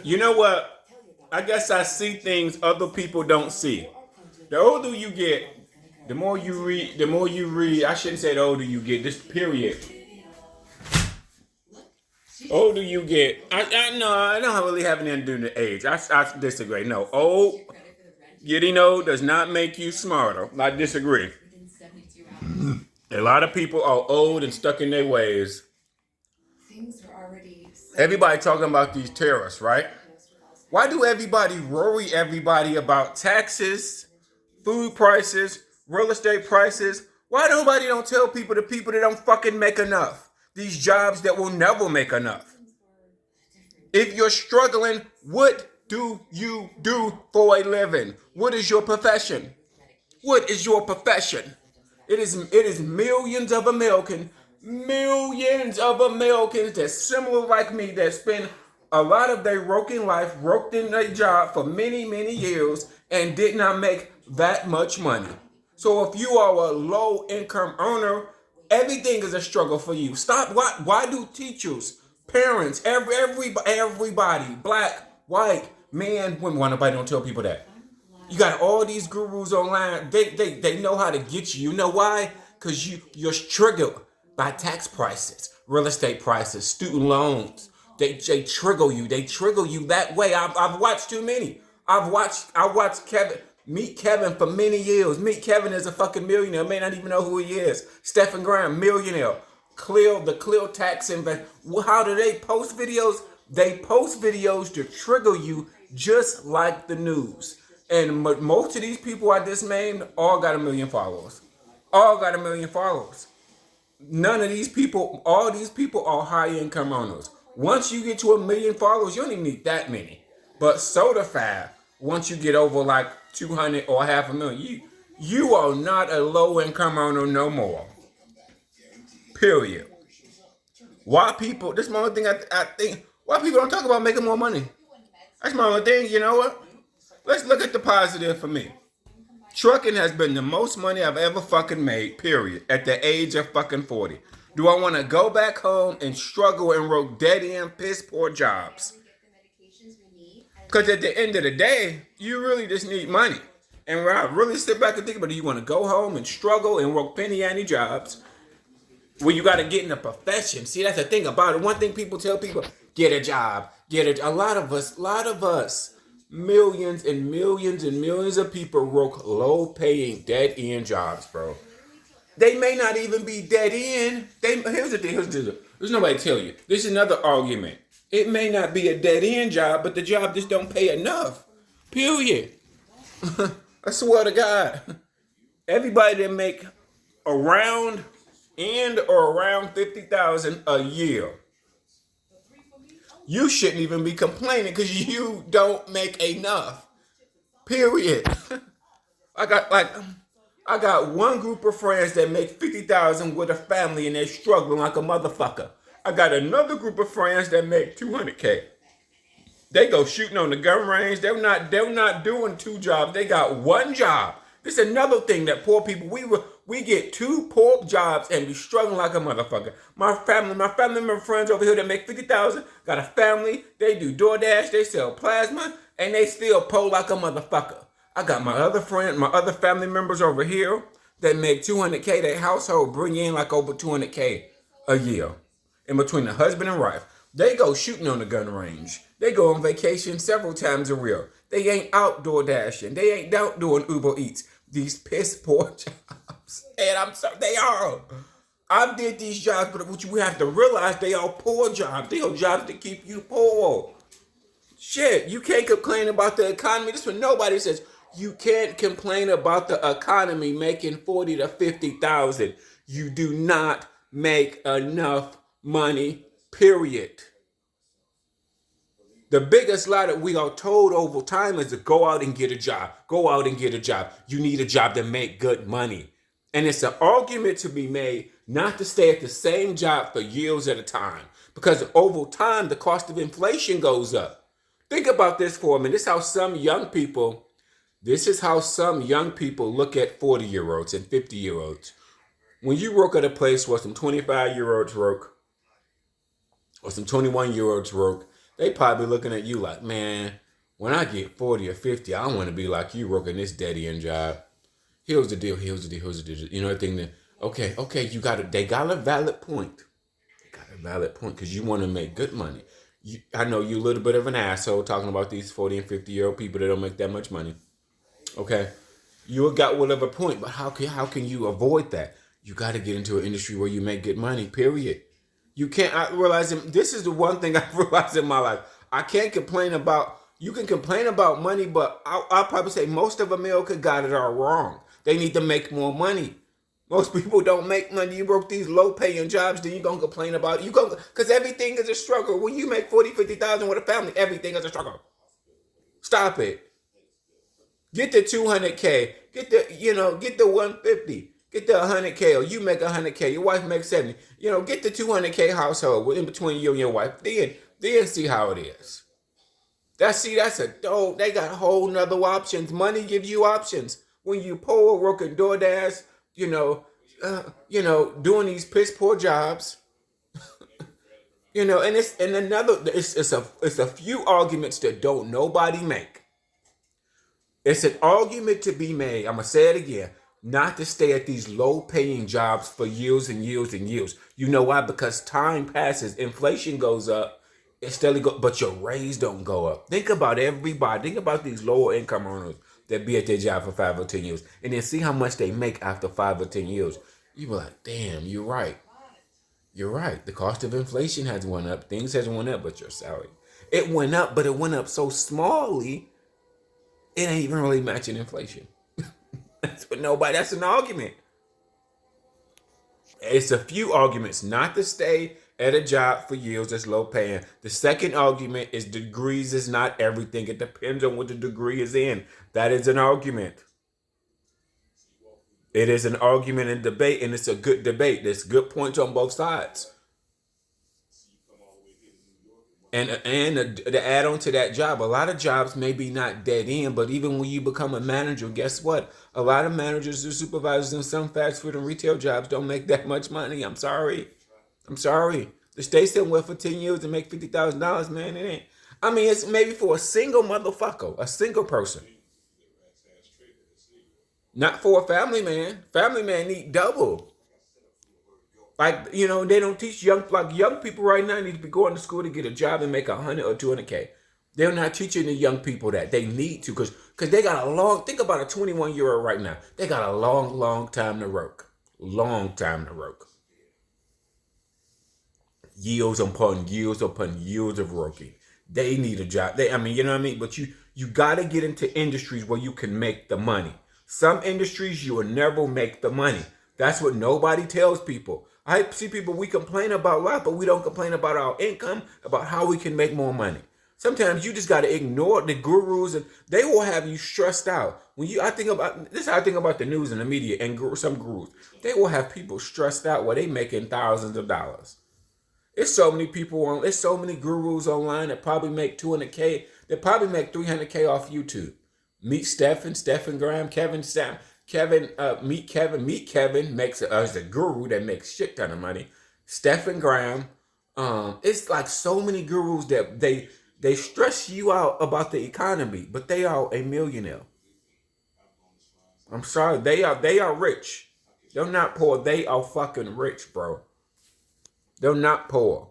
You know what? I guess I see things other people don't see. The older you get, the more you read, I shouldn't say the older you get, this period. Older you get, I know I don't really have anything to do with age. I disagree. No, getting old does not make you smarter. I disagree. A lot of people are old and stuck in their ways. Everybody talking about these tariffs, right? Why do everybody worry everybody about taxes, food prices, real estate prices? Why nobody don't tell people, the people that don't fucking make enough? These jobs that will never make enough. If you're struggling, what do you do for a living? What is your profession? What is your profession? It is millions of Americans that's similar like me that spend a lot of their working life, worked in their job for many, many years and did not make that much money. So if you are a low income earner, everything is a struggle for you. Stop. Why do teachers, parents, everybody, black, white, man, women, why nobody don't tell people that? You got all these gurus online. They know how to get you. You know why? Because you're triggered by tax prices, real estate prices, student loans. They trigger you. They trigger you that way. I've watched too many. I watched Meet Kevin for many years. Meet Kevin is a fucking millionaire. May not even know who he is. Stephen Graham, millionaire. The clear tax invest. How do they post videos? They post videos to trigger you just like the news. And most of these people I just named all got 1 million followers. All got 1 million followers. None of these people, all these people are high income earners. Once you get to 1 million followers, you don't even need that many. But SodaFab, once you get over like 200 or 500,000, you are not a low income earner no more. Period. Why people, this is my only thing I think, why people don't talk about making more money? That's my only thing, you know what? Let's look at the positive for me. Trucking has been the most money I've ever fucking made, period, at the age of fucking 40. Do I want to go back home and struggle and work dead-end, piss-poor jobs? Because at the end of the day, you really just need money. And when I really sit back and think about it, you want to go home and struggle and work penny-ante jobs where you got to get in a profession. See, that's the thing about it. One thing people tell people, get a job. A lot of us, millions and millions and millions of people work low-paying, dead-end jobs, bro. They may not even be dead-end. Here's the thing. There's nobody tell you. This is another argument. It may not be a dead-end job, but the job just don't pay enough. Period. I swear to God. Everybody that make around 50,000 a year, you shouldn't even be complaining because you don't make enough. Period. I got one group of friends that make 50,000 with a family and they're struggling like a motherfucker. I got another group of friends that make 200K. They go shooting on the gun range. They're not doing two jobs. They got one job. This is another thing that poor people, we get two poor jobs and be struggling like a motherfucker. My family member friends over here that make 50,000, got a family, they do DoorDash, they sell plasma, and they still poor like a motherfucker. I got my other family members over here that make 200K. Their household bring in like over 200K a year. In between the husband and wife, they go shooting on the gun range. They go on vacation several times a year. They ain't outdoor dashing. They ain't out doing Uber Eats. These piss poor jobs. And I'm sorry, they are. I did these jobs, but what you have to realize, they are poor jobs. They are jobs that keep you poor. Shit, you can't complain about the economy. This is what nobody says. You can't complain about the economy making 40 to 50,000. You do not make enough money, period. The biggest lie that we are told over time is to go out and get a job. Go out and get a job. You need a job to make good money. And it's an argument to be made not to stay at the same job for years at a time. Because over time, the cost of inflation goes up. Think about this for a minute. This is how some young people look at 40-year-olds and 50-year-olds. When you work at a place where some 25-year-olds work or some 21-year-olds work, They probably looking at you like, man, when I get 40 or 50, I want to be like you working this dead end job. Here's the deal, here's the deal, here's the deal. You know, the thing that, okay, they got a valid point. They got a valid point because you want to make good money. I know you're a little bit of an asshole talking about these 40 and 50-year-old people that don't make that much money. Okay? You got whatever point, but how can you avoid that? You got to get into an industry where you make good money, period. You can't, I realize, this is the one thing I've realized in my life. I can't complain about, you can complain about money, but I'll probably say most of America got it all wrong. They need to make more money. Most people don't make money. You work these low-paying jobs, then you're going to complain about it. Because everything is a struggle. When you make 40, 50,000 with a family, everything is a struggle. Stop it. Get the 200K. Get the 150. Get the 100K, or you make 100K. Your wife makes 70. Get the 200K household in between you and your wife. Then see how it is. That's a dope. They got whole nother options. Money gives you options. When you poor, working DoorDash, doing these piss poor jobs, and it's a few arguments that don't nobody make. It's an argument to be made. I'm gonna say it again. Not to stay at these low-paying jobs for years and years and years. You know why? Because time passes, inflation goes up, it steadily goes, but your raise don't go up. Think about everybody. Think about these lower income earners that be at their job for 5 or 10 years, and then see how much they make after 5 or 10 years. You be like, damn, you're right. You're right. The cost of inflation has went up. Things has went up, but your salary. It went up, but it went up so smallly, it ain't even really matching inflation. That's an argument. It's a few arguments not to stay at a job for years that's low paying. The second argument is degrees is not everything. It depends on what the degree is in. That is an argument. It is an argument and debate, and it's a good debate. There's good points on both sides. And to add on to that job, a lot of jobs may be not dead end, but even when you become a manager, guess what? A lot of managers or supervisors in some fast food and retail jobs don't make that much money. I'm sorry. To stay somewhere for 10 years and make $50,000, man, it ain't. I mean, it's maybe for a single motherfucker, a single person. Not for a family man. Family man need double. Like, they don't teach young people right now need to be going to school to get a job and make 100 or 200K. They're not teaching the young people that. They need to, because they got think about a 21-year-old right now. They got a long time to work. Long time to work. Years upon years of working. They need a job. You know what I mean? But you got to get into industries where you can make the money. Some industries you will never make the money. That's what nobody tells people. I see people, we complain about life, but we don't complain about our income, about how we can make more money. Sometimes you just got to ignore the gurus, and they will have you stressed out. I think about the news and the media and some gurus. They will have people stressed out where they making thousands of dollars. It's so many gurus online that probably make 200K. They probably make 300K off YouTube. Meet Stephen Graham, Meet Kevin makes as a guru that makes shit ton of money. Stephen Graham. It's like so many gurus that they stress you out about the economy, but they are a millionaire. I'm sorry, they are rich. They're not poor. They are fucking rich, bro. They're not poor.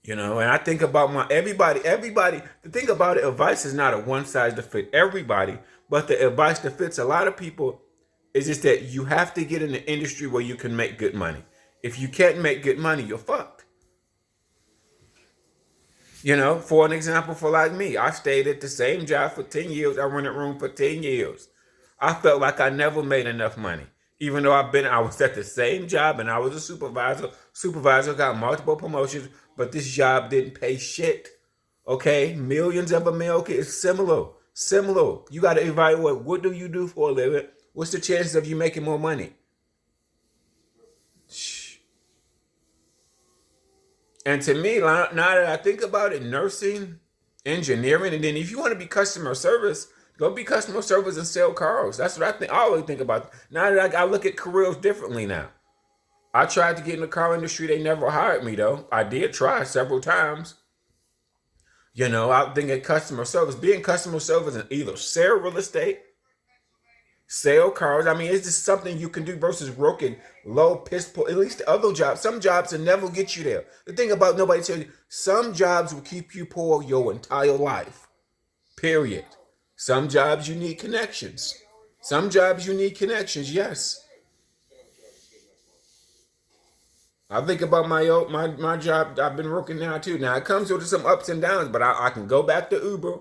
And I think about everybody. The thing about it, advice is not a one size to fit everybody, but the advice that fits a lot of people is just that you have to get in an industry where you can make good money. If you can't make good money, you're fucked. For an example, for like me, I stayed at the same job for 10 years. I rented a room for 10 years. I felt like I never made enough money. Even though I was at the same job and I was a supervisor. Supervisor got multiple promotions, but this job didn't pay shit. Okay? Millions of America is similar. You got to evaluate, what do you do for a living? What's the chances of you making more money? And to me, now that I think about it, nursing, engineering, and then if you want to be customer service, go be customer service and sell cars. That's what I think. I always think about. Now that I look at careers differently now. I tried to get in the car industry. They never hired me though. I did try several times. I think at customer service, being customer service and either sell real estate, sell cars. I mean, it's just something you can do versus working low piss poor. At least the other jobs, some jobs will never get you there. The thing about nobody tells you, some jobs will keep you poor your entire life. Period. Some jobs you need connections. Some jobs you need connections. Yes. I think about my job I've been working now too. Now it comes with some ups and downs, but I can go back to Uber.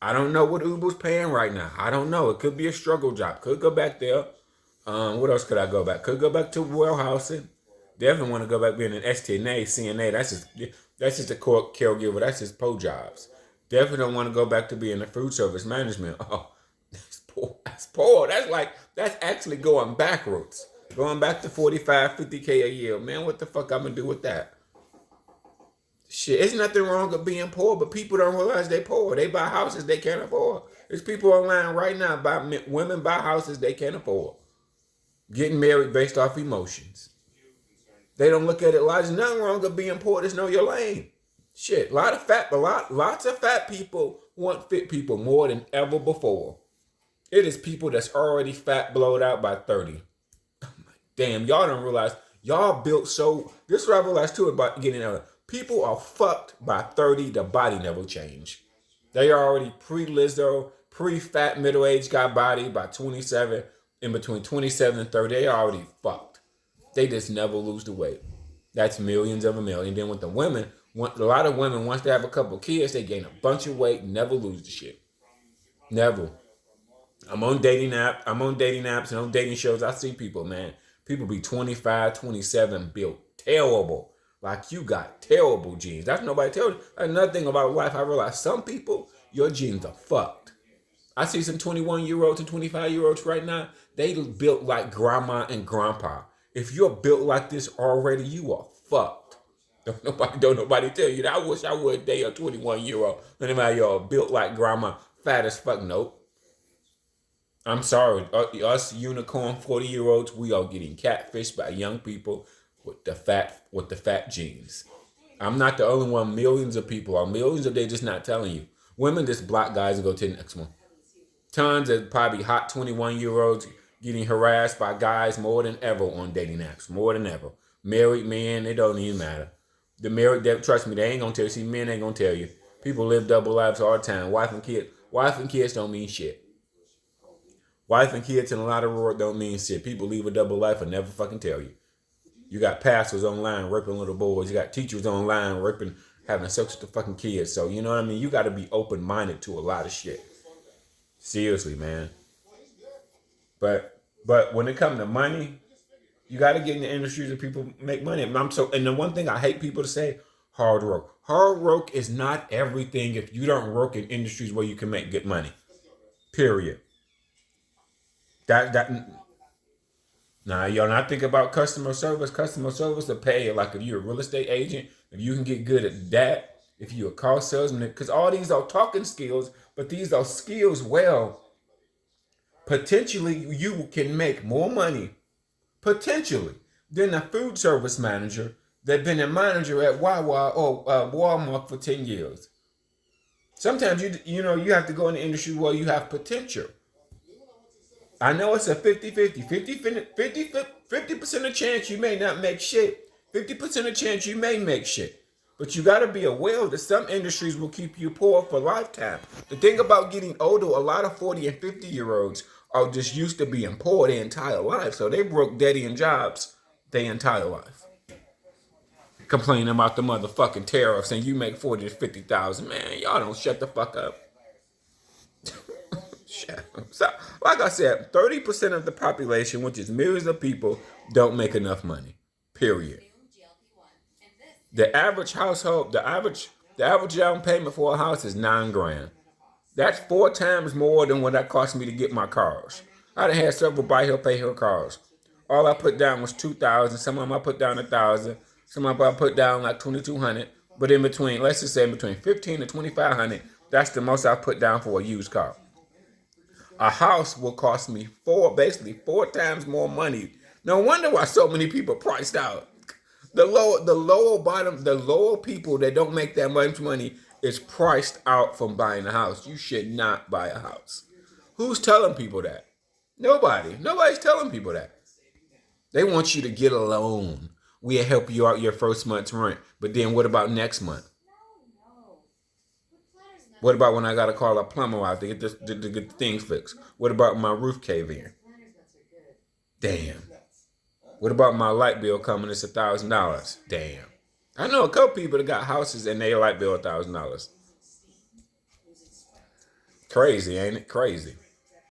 I don't know what Uber's paying right now. I don't know. It could be a struggle job. Could go back there. What else could I go back? Could go back to warehousing. Definitely want to go back being an STNA, CNA. That's just a caregiver. That's just po jobs. Definitely don't want to go back to being a food service management. Oh, that's poor. That's poor. That's actually going backwards. Going back to 45, 50K a year. Man, what the fuck I'm gonna do with that? Shit, there's nothing wrong with being poor, but people don't realize they poor. They buy houses they can't afford. There's people online right now women buy houses they can't afford. Getting married based off emotions. They don't look at it like there's nothing wrong with being poor. Just know your lane. Shit, lots of fat people want fit people more than ever before. It is people that's already fat, blowed out by 30. Damn, y'all don't realize y'all built so. This is what I realized too about getting out. People are fucked by 30. The body never changed. They are already pre-Lizzo, pre-fat middle-aged guy body by 27. In between 27 and 30, they are already fucked. They just never lose the weight. That's millions of a million. Then with the women, a lot of women, once they have a couple kids, they gain a bunch of weight, never lose the shit. Never. I'm on dating apps and on dating shows. I see people, man. People be 25, 27, built terrible. Like you got terrible genes. That's nobody tells you. Another thing about life, I realize some people, your genes are fucked. I see some 21-year-olds and 25-year-olds right now. They built like grandma and grandpa. If you're built like this already, you are fucked. Don't nobody tell you that. I wish I would date a 21-year-old. None of y'all built like grandma, fat as fuck. Nope. I'm sorry. Us unicorn 40-year-olds, we are getting catfished by young people with the fat genes. I'm not the only one. Millions of people are. Millions of they just not telling you. Women just block guys and go to the next one. Tons of probably hot 21-year-olds getting harassed by guys more than ever on dating apps. More than ever. Married men, it don't even matter. The married, trust me, they ain't gonna tell you. See, men ain't gonna tell you. People live double lives all the time. Wife and kids don't mean shit. Wife and kids in a lot of world don't mean shit. People leave a double life and never fucking tell you. You got pastors online raping little boys. You got teachers online raping, having sex with the fucking kids. So, you know what I mean? You got to be open-minded to a lot of shit. Seriously, man. But when it comes to money, you got to get in the industries that people make money. And the one thing I hate people to say, hard work. Hard work is not everything if you don't work in industries where you can make good money. Period. Now, y'all not think about customer service. Customer service will pay you. Like if you're a real estate agent, if you can get good at that, if you're a car salesman, because all these are talking skills, but these are skills, potentially you can make more money, potentially, than a food service manager that's been a manager at Wawa or Walmart for 10 years. Sometimes you have to go in the industry where you have potential. I know it's a 50-50. 50% of chance you may not make shit. 50% of chance you may make shit. But you got to be aware that some industries will keep you poor for a lifetime. The thing about getting older, a lot of 40 and 50-year-olds are just used to being poor their entire life. So they broke daddy in jobs their entire life. Complaining about the motherfucking tariffs and you make 40 to 50,000. Man, y'all don't shut the fuck up. So, like I said, 30% of the population, which is millions of people, don't make enough money. Period. The average household, the average down payment for a house is $9,000. That's 4 times more than what that cost me to get my cars. I done had several buy here, pay here cars. All I put down was $2,000. Some of them I put down $1,000. Some of them I put down like $2,200. But in between, let's just say in between $1,500 to $2,500, that's the most I put down for a used car. A house will cost me basically 4 times more money No wonder why so many people priced out. The lower people that don't make that much money is priced out from buying a house. You should not buy a house. Who's telling people that? Nobody. Nobody's telling people that. They want you to get a loan. We'll help you out your first month's rent. But then what about next month? What about when I got to call a plumber out to get things fixed? What about my roof cave in? Damn. What about my light bill coming? It's $1,000. Damn. I know a couple people that got houses and their light bill $1,000. Crazy, ain't it? Crazy.